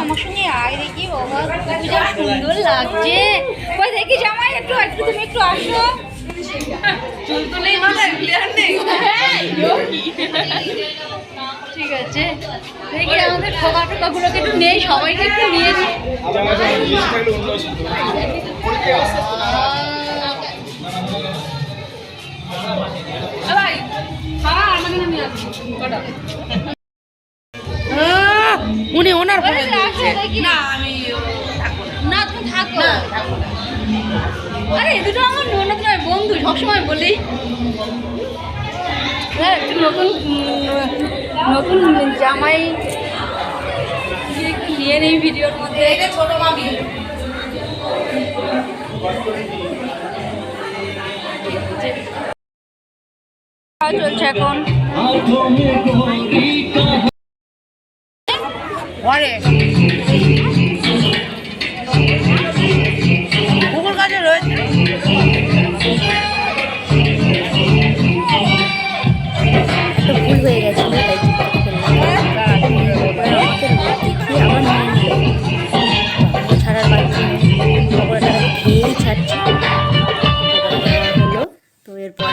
আমার সঙ্গে আয় দেখি বাবা, যা সুন্দর লাগছে। ওই দেখি জামাই একটু তুমি একটু আসো। ঠিক আছে, দেখি আমাদের ঠোকা টোকাগুলোকে একটু নেই, সবাইকে একটু নিয়ে নিই। উনি ওনার ফোনে না আমি না, তুমি থাকো। আরে দুটো আমার ননদ নয়, বন্ধু, সবসময় বলি। হ্যাঁ, একটু নতুন নতুন জামাই একটু নিয়ে নেই ভিডিওর মধ্যে। ছোট মামি চলছে এখন। কুকুর কাছে রয়েছে। ভুল হয়ে গেছিল, তাই আবার নিয়ে নিল ছাড়ার বাচ্চা পকোড়াটাকে খেয়েই ছাড়ছে। হলো তো এরপর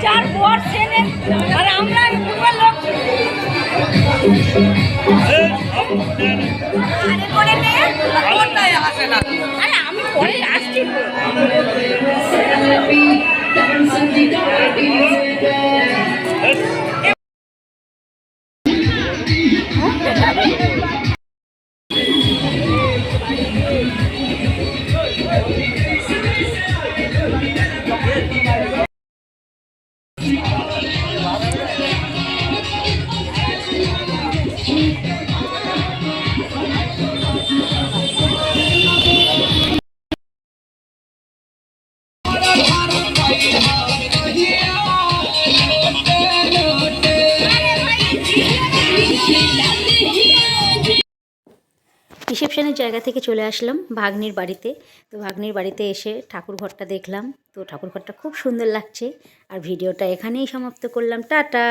যার পর ছেলে আর আমরা লোক আমি পরে আসছি। রিসেপশনের জায়গা থেকে চলে আসলাম ভাগ্নির বাড়িতে। তো ভাগ্নির বাড়িতে এসে ঠাকুর ঘরটা দেখলাম। তো ঠাকুর ঘরটা খুব সুন্দর লাগছে। আর ভিডিওটা এখানেই সমাপ্ত করলাম। টাটা।